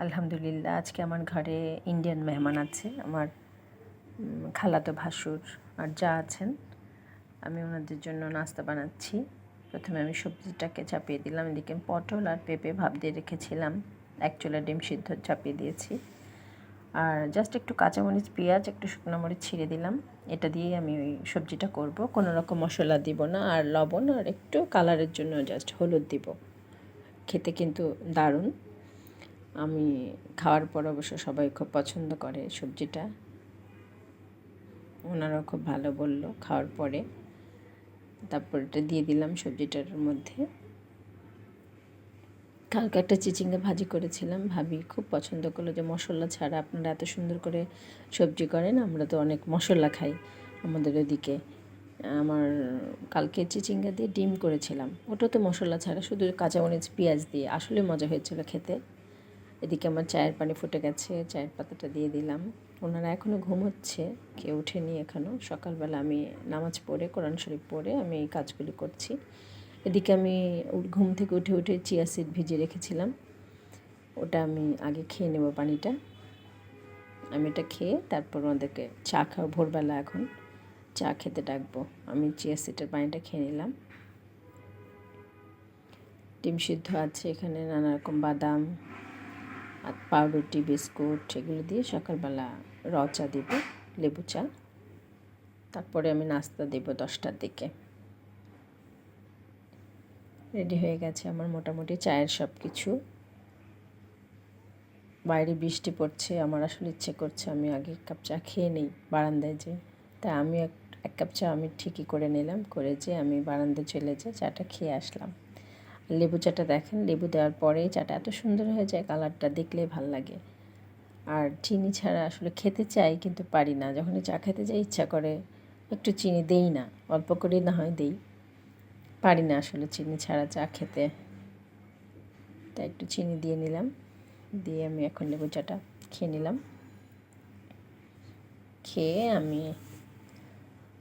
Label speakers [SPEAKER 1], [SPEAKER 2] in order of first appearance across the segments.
[SPEAKER 1] আলহামদুলিল্লাহ, আজকে আমার ঘরে ইন্ডিয়ান মেহমান আছে। আমার খালাতো ভাসুর আর যা আছেন। আমি ওনাদের জন্য নাস্তা বানাচ্ছি। প্রথমে আমি সবজিটাকে চাপিয়ে দিলাম। এদিকে পটল আর পেঁপে ভাপ দিয়ে রেখেছিলাম, এক চুলা ডিম সিদ্ধ চাপিয়ে দিয়েছি। আর জাস্ট একটু কাঁচামরিচ, পেঁয়াজ, একটু শুকনো মরিচ ছিঁড়ে দিলাম। এটা দিয়েই আমি ওই সবজিটা করব। কোনো রকম মশলা দিব না, আর লবণ আর একটু কালারের জন্য জাস্ট হলুদ দিব। খেতে কিন্তু দারুণ। আমি খাওয়ার পর অবশ্য সবাই খুব পছন্দ করে সবজিটা। ওনারাও খুব ভালো বলল খাওয়ার পরে। তারপর এটা দিয়ে দিলাম সবজিটার মধ্যে। কালকে একটা চিচিঙ্গা ভাজি করেছিলাম, ভাবি খুব পছন্দ করলো যে মশলা ছাড়া আপনারা এত সুন্দর করে সবজি করেন, আমরা তো অনেক মশলা খাই আমাদের ওদিকে। আমার কালকে চিচিঙ্গা দিয়ে ডিম করেছিলাম, ওটা তো মশলা ছাড়া, শুধু কাঁচামরিচ পেঁয়াজ দিয়ে, আসলে মজা হয়েছিল খেতে। এদিকে আমার চায়ের পানি ফুটে গেছে, চায়ের পাতাটা দিয়ে দিলাম। ওনারা এখনও ঘুমোচ্ছে, কেউ ওঠেনি এখনও। সকালবেলা আমি নামাজ পড়ে, কোরআন শরীফ পড়ে আমি এই কাজগুলি করছি। এদিকে আমি ঘুম থেকে উঠে উঠে চিয়া সিড ভিজিয়ে রেখেছিলাম, ওটা আমি আগে খেয়ে নেব পানিটা। আমি এটা খেয়ে তারপর ওদেরকে চা খাও, ভোরবেলা এখন চা খেতে ডাকবো। আমি চিয়া সিডের পানিটা খেয়ে নিলাম। ডিম সিদ্ধ আছে এখানে, নানা রকম বাদাম আর পাউরুটি, বিস্কুট, এগুলো দিয়ে সকালবেলা চা দেব, লেবু চা। তারপরে আমি নাস্তা দেব 10টার দিকে। রেডি হয়ে গেছে আমার মোটামুটি চায়ের সব কিছু। বাইরে বৃষ্টি পড়ছে, আমার আসলে ইচ্ছে করছে আমি আগে এক কাপ চা খেয়ে নিই বারান্দায় যে। তাই আমি এক কাপ চা আমি ঠিকই করে নিলাম, করে যে আমি বারান্দায় চলে যাই, চাটা খেয়ে আসলাম। লেবু চাটা দেখেন, লেবু দেওয়ার পরেই চাটা এত সুন্দর হয়ে যায়, কালারটা দেখলেই ভাল লাগে। আর চিনি ছাড়া আসলে খেতে চাই কিন্তু পারি না, যখনই চা খেতে যাই ইচ্ছা করে একটু চিনি দেই না, অল্প করে না হয় দেই, পারি না আসলে চিনি ছাড়া চা খেতে। তাই একটু চিনি দিয়ে নিলাম, দিয়ে আমি এখন লেবু চাটা খেয়ে নিলাম। খেয়ে আমি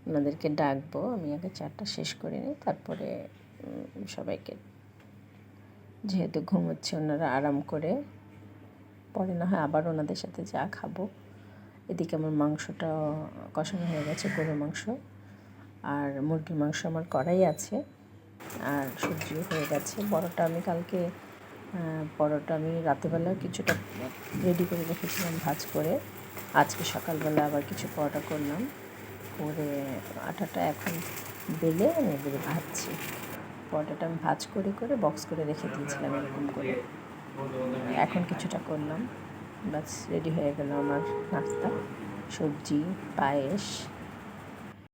[SPEAKER 1] ওনাদেরকে ডাকবো, আমি আগে চাটা শেষ করে নিই, তারপরে সবাইকে, যেহেতু ঘুমোচ্ছে ওনারা, আরাম করে পরে না হয় আবার ওনাদের সাথে চা খাবো। এদিকে আমার মাংসটা কষানো হয়ে গেছে, গরুর মাংস, আর মুরগির মাংস আমার কড়াই আছে, আর সবজিও হয়ে গেছে। পরোটা আমি রাতেবেলা কিছুটা রেডি করে রেখেছিলাম ভাজ করে। আজকে সকালবেলা আবার কিছু পরোটা করলাম, করে আটাটা এখন বেলে আমি এগুলো ভাজছি। পরোটাটা আমি ভাজ করে করে বক্স করে রেখে দিয়েছিলাম এরকম করে। এখন কিছুটা করলাম, বাস রেডি হয়ে গেল আমার নাস্তা। সবজি, পায়েস,